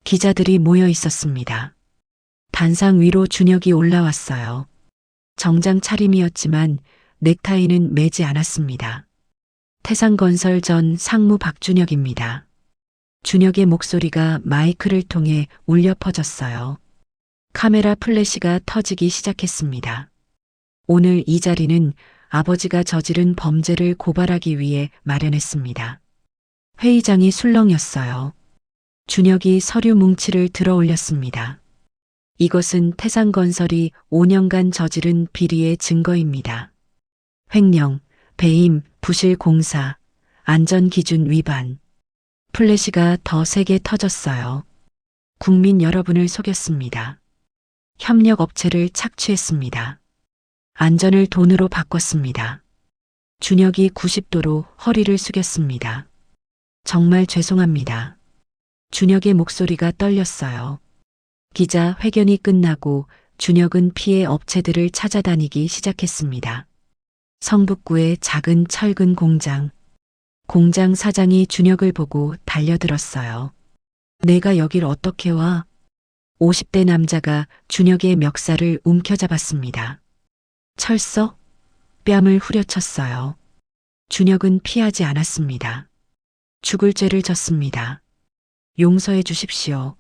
기자들이 모여 있었습니다. 단상 위로 준혁이 올라왔어요. 정장 차림이었지만 넥타이는 매지 않았습니다. 태산건설 전 상무 박준혁입니다. 준혁의 목소리가 마이크를 통해 울려 퍼졌어요. 카메라 플래시가 터지기 시작했습니다. 오늘 이 자리는 아버지가 저지른 범죄를 고발하기 위해 마련했습니다. 회의장이 술렁였어요. 준혁이 서류 뭉치를 들어 올렸습니다. 이것은 태산건설이 5년간 저지른 비리의 증거입니다. 횡령, 배임, 부실 공사, 안전기준 위반. 플래시가 더 세게 터졌어요. 국민 여러분을 속였습니다. 협력업체를 착취했습니다. 안전을 돈으로 바꿨습니다. 준혁이 90도로 허리를 숙였습니다. 정말 죄송합니다. 준혁의 목소리가 떨렸어요. 기자 회견이 끝나고 준혁은 피해 업체들을 찾아다니기 시작했습니다. 성북구의 작은 철근 공장. 공장 사장이 준혁을 보고 달려들었어요. 내가 여길 어떻게 와? 50대 남자가 준혁의 멱살을 움켜잡았습니다. 철서? 뺨을 후려쳤어요. 준혁은 피하지 않았습니다. 죽을 죄를 졌습니다. 용서해 주십시오.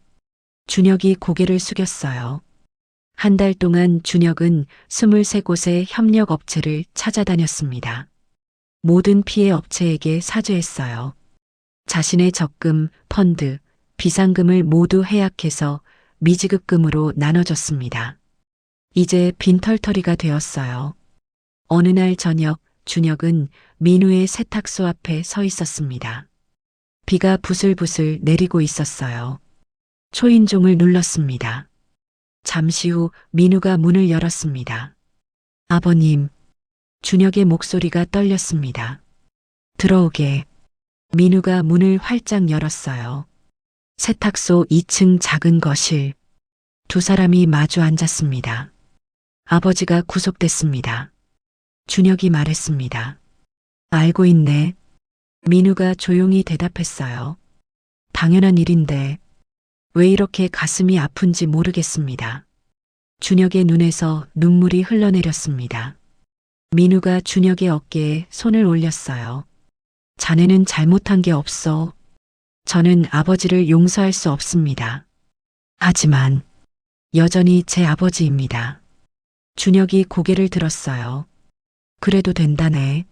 준혁이 고개를 숙였어요. 한 달 동안 준혁은 23곳의 협력업체를 찾아다녔습니다. 모든 피해 업체에게 사죄했어요. 자신의 적금, 펀드, 비상금을 모두 해약해서 미지급금으로 나눠줬습니다. 이제 빈털터리가 되었어요. 어느 날 저녁 준혁은 민우의 세탁소 앞에 서 있었습니다. 비가 부슬부슬 내리고 있었어요. 초인종을 눌렀습니다. 잠시 후 민우가 문을 열었습니다. 아버님, 준혁의 목소리가 떨렸습니다. 들어오게. 민우가 문을 활짝 열었어요. 세탁소 2층 작은 거실. 두 사람이 마주 앉았습니다. 아버지가 구속됐습니다. 준혁이 말했습니다. 알고 있네. 민우가 조용히 대답했어요. 당연한 일인데 왜 이렇게 가슴이 아픈지 모르겠습니다. 준혁의 눈에서 눈물이 흘러내렸습니다. 민우가 준혁의 어깨에 손을 올렸어요. 자네는 잘못한 게 없어. 저는 아버지를 용서할 수 없습니다. 하지만 여전히 제 아버지입니다. 준혁이 고개를 들었어요. 그래도 된다네.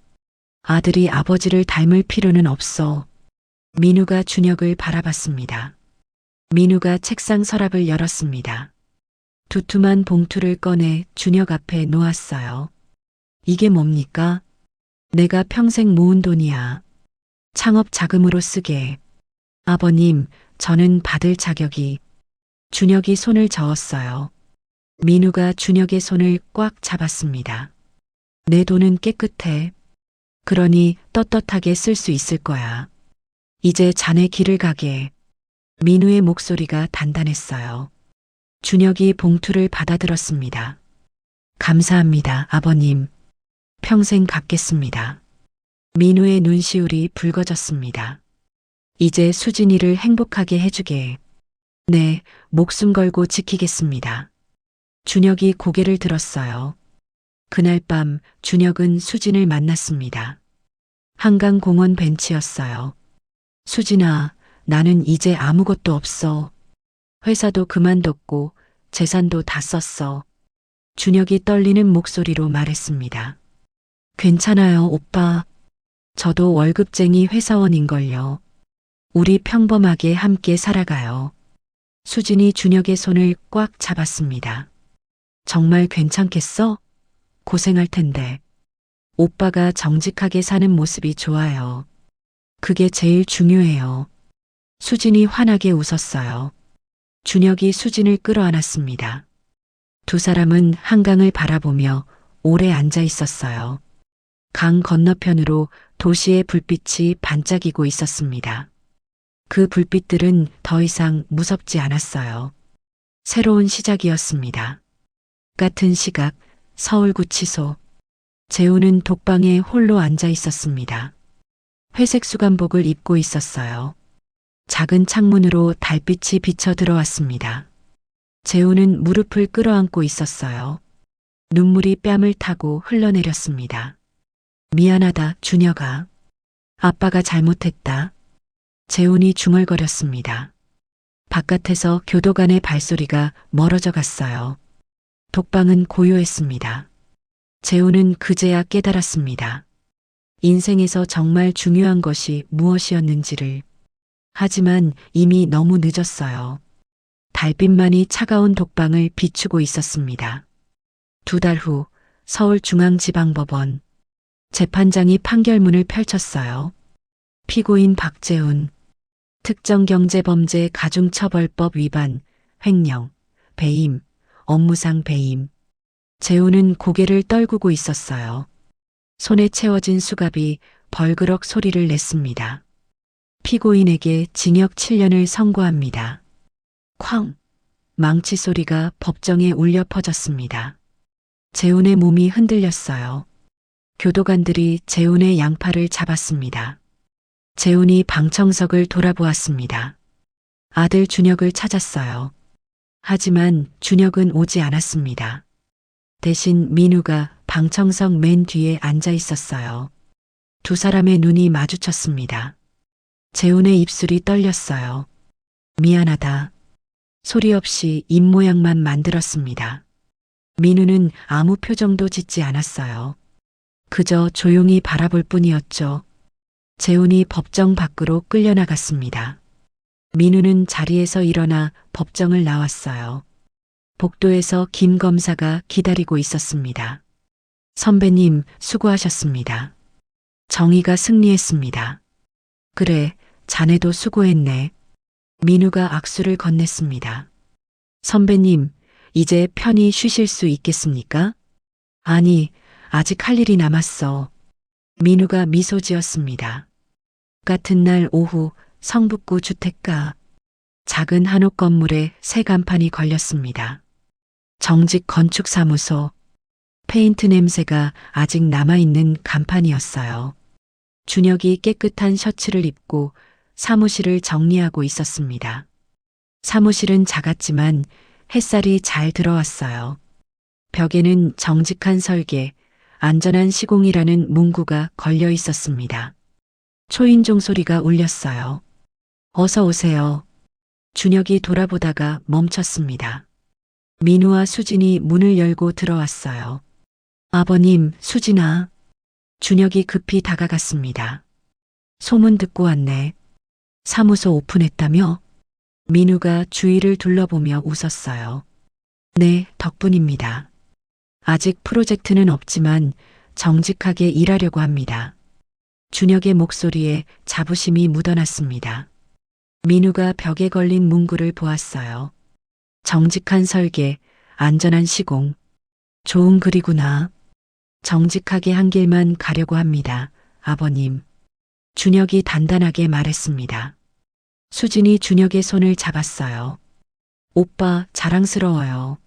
아들이 아버지를 닮을 필요는 없어. 민우가 준혁을 바라봤습니다. 민우가 책상 서랍을 열었습니다. 두툼한 봉투를 꺼내 준혁 앞에 놓았어요. 이게 뭡니까? 내가 평생 모은 돈이야. 창업 자금으로 쓰게. 아버님, 저는 받을 자격이. 준혁이 손을 저었어요. 민우가 준혁의 손을 꽉 잡았습니다. 내 돈은 깨끗해. 그러니 떳떳하게 쓸 수 있을 거야. 이제 자네 길을 가게. 민우의 목소리가 단단했어요. 준혁이 봉투를 받아들었습니다. 감사합니다, 아버님. 평생 갚겠습니다. 민우의 눈시울이 붉어졌습니다. 이제 수진이를 행복하게 해주게. 네, 목숨 걸고 지키겠습니다. 준혁이 고개를 들었어요. 그날 밤 준혁은 수진을 만났습니다. 한강공원 벤치였어요. 수진아, 나는 이제 아무것도 없어. 회사도 그만뒀고 재산도 다 썼어. 준혁이 떨리는 목소리로 말했습니다. 괜찮아요, 오빠. 저도 월급쟁이 회사원인걸요. 우리 평범하게 함께 살아가요. 수진이 준혁의 손을 꽉 잡았습니다. 정말 괜찮겠어? 고생할 텐데. 오빠가 정직하게 사는 모습이 좋아요. 그게 제일 중요해요. 수진이 환하게 웃었어요. 준혁이 수진을 끌어안았습니다. 두 사람은 한강을 바라보며 오래 앉아 있었어요. 강 건너편으로 도시의 불빛이 반짝이고 있었습니다. 그 불빛들은 더 이상 무섭지 않았어요. 새로운 시작이었습니다. 같은 시각, 서울구치소. 재우는 독방에 홀로 앉아 있었습니다. 회색 수감복을 입고 있었어요. 작은 창문으로 달빛이 비쳐 들어왔습니다. 재우는 무릎을 끌어안고 있었어요. 눈물이 뺨을 타고 흘러내렸습니다. 미안하다, 준혁아. 아빠가 잘못했다. 재훈이 중얼거렸습니다. 바깥에서 교도관의 발소리가 멀어져 갔어요. 독방은 고요했습니다. 재훈은 그제야 깨달았습니다. 인생에서 정말 중요한 것이 무엇이었는지를. 하지만 이미 너무 늦었어요. 달빛만이 차가운 독방을 비추고 있었습니다. 2달 후 서울중앙지방법원. 재판장이 판결문을 펼쳤어요. 피고인 박재훈. 특정경제범죄 가중처벌법 위반, 횡령, 배임, 업무상 배임. 재훈은 고개를 떨구고 있었어요. 손에 채워진 수갑이 벌그럭 소리를 냈습니다. 피고인에게 징역 7년을 선고합니다. 쾅! 망치 소리가 법정에 울려 퍼졌습니다. 재훈의 몸이 흔들렸어요. 교도관들이 재훈의 양팔을 잡았습니다. 재훈이 방청석을 돌아보았습니다. 아들 준혁을 찾았어요. 하지만 준혁은 오지 않았습니다. 대신 민우가 방청석 맨 뒤에 앉아 있었어요. 두 사람의 눈이 마주쳤습니다. 재훈의 입술이 떨렸어요. 미안하다. 소리 없이 입모양만 만들었습니다. 민우는 아무 표정도 짓지 않았어요. 그저 조용히 바라볼 뿐이었죠. 재훈이 법정 밖으로 끌려나갔습니다. 민우는 자리에서 일어나 법정을 나왔어요. 복도에서 김 검사가 기다리고 있었습니다. 선배님, 수고하셨습니다. 정의가 승리했습니다. 그래, 자네도 수고했네. 민우가 악수를 건넸습니다. 선배님, 이제 편히 쉬실 수 있겠습니까? 아니, 아직 할 일이 남았어. 민우가 미소 지었습니다. 같은 날 오후 성북구 주택가 작은 한옥 건물에 새 간판이 걸렸습니다. 정직 건축사무소. 페인트 냄새가 아직 남아있는 간판이었어요. 준혁이 깨끗한 셔츠를 입고 사무실을 정리하고 있었습니다. 사무실은 작았지만 햇살이 잘 들어왔어요. 벽에는 정직한 설계, 안전한 시공이라는 문구가 걸려 있었습니다. 초인종 소리가 울렸어요. 어서 오세요. 준혁이 돌아보다가 멈췄습니다. 민우와 수진이 문을 열고 들어왔어요. 아버님, 수진아. 준혁이 급히 다가갔습니다. 소문 듣고 왔네. 사무소 오픈했다며? 민우가 주위를 둘러보며 웃었어요. 네, 덕분입니다. 아직 프로젝트는 없지만 정직하게 일하려고 합니다. 준혁의 목소리에 자부심이 묻어났습니다. 민우가 벽에 걸린 문구를 보았어요. 정직한 설계, 안전한 시공. 좋은 글이구나. 정직하게 한 길만 가려고 합니다, 아버님. 준혁이 단단하게 말했습니다. 수진이 준혁의 손을 잡았어요. 오빠, 자랑스러워요.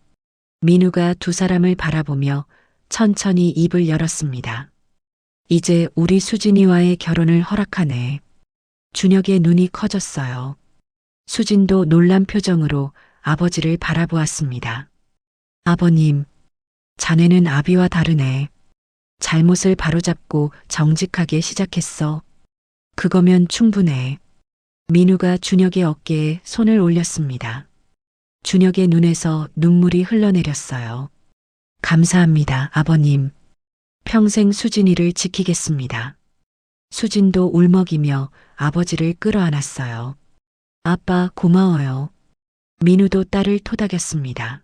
민우가 두 사람을 바라보며 천천히 입을 열었습니다. 이제 우리 수진이와의 결혼을 허락하네. 준혁의 눈이 커졌어요. 수진도 놀란 표정으로 아버지를 바라보았습니다. 아버님, 자네는 아비와 다르네. 잘못을 바로잡고 정직하게 시작했어. 그거면 충분해. 민우가 준혁의 어깨에 손을 올렸습니다. 준혁의 눈에서 눈물이 흘러내렸어요. 감사합니다, 아버님. 평생 수진이를 지키겠습니다. 수진도 울먹이며 아버지를 끌어안았어요. 아빠, 고마워요. 민우도 딸을 토닥였습니다.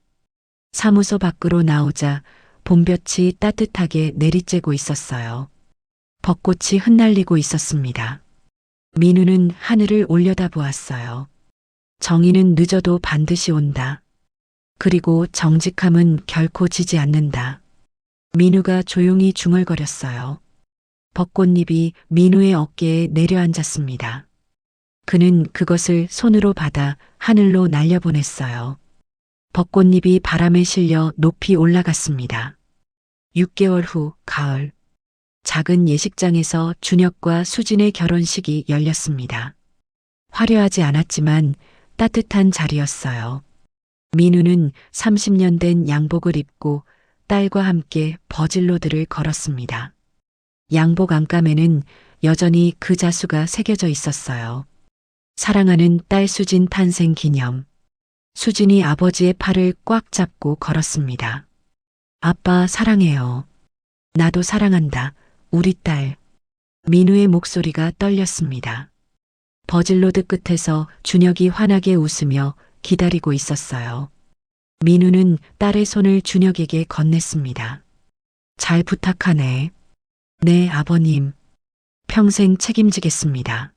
사무소 밖으로 나오자 봄볕이 따뜻하게 내리쬐고 있었어요. 벚꽃이 흩날리고 있었습니다. 민우는 하늘을 올려다보았어요. 정의는 늦어도 반드시 온다. 그리고 정직함은 결코 지지 않는다. 민우가 조용히 중얼거렸어요. 벚꽃잎이 민우의 어깨에 내려앉았습니다. 그는 그것을 손으로 받아 하늘로 날려보냈어요. 벚꽃잎이 바람에 실려 높이 올라갔습니다. 6개월 후 가을. 작은 예식장에서 준혁과 수진의 결혼식이 열렸습니다. 화려하지 않았지만 따뜻한 자리였어요. 민우는 30년 된 양복을 입고 딸과 함께 버질로드를 걸었습니다. 양복 안감에는 여전히 그 자수가 새겨져 있었어요. 사랑하는 딸 수진 탄생 기념. 수진이 아버지의 팔을 꽉 잡고 걸었습니다. 아빠 사랑해요. 나도 사랑한다. 우리 딸. 민우의 목소리가 떨렸습니다. 버질로드 끝에서 준혁이 환하게 웃으며 기다리고 있었어요. 민우는 딸의 손을 준혁에게 건넸습니다. 잘 부탁하네. 네, 아버님. 평생 책임지겠습니다.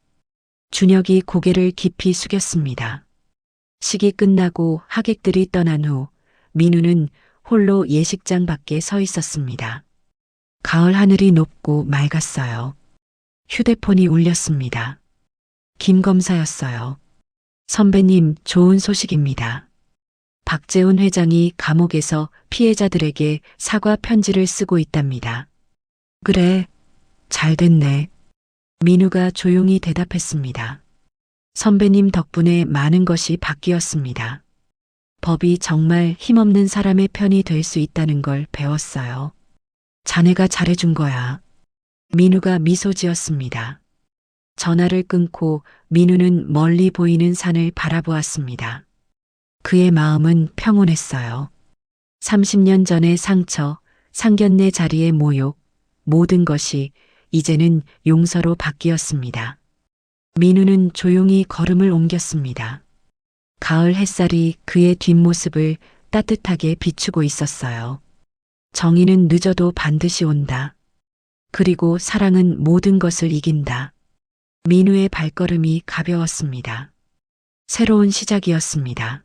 준혁이 고개를 깊이 숙였습니다. 식이 끝나고 하객들이 떠난 후 민우는 홀로 예식장 밖에 서 있었습니다. 가을 하늘이 높고 맑았어요. 휴대폰이 울렸습니다. 김 검사였어요. 선배님, 좋은 소식입니다. 박재훈 회장이 감옥에서 피해자들에게 사과 편지를 쓰고 있답니다. 그래, 잘 됐네. 민우가 조용히 대답했습니다. 선배님 덕분에 많은 것이 바뀌었습니다. 법이 정말 힘없는 사람의 편이 될 수 있다는 걸 배웠어요. 자네가 잘해준 거야. 민우가 미소 지었습니다. 전화를 끊고 민우는 멀리 보이는 산을 바라보았습니다. 그의 마음은 평온했어요. 30년 전의 상처, 상견례 자리의 모욕, 모든 것이 이제는 용서로 바뀌었습니다. 민우는 조용히 걸음을 옮겼습니다. 가을 햇살이 그의 뒷모습을 따뜻하게 비추고 있었어요. 정의는 늦어도 반드시 온다. 그리고 사랑은 모든 것을 이긴다. 민우의 발걸음이 가벼웠습니다. 새로운 시작이었습니다.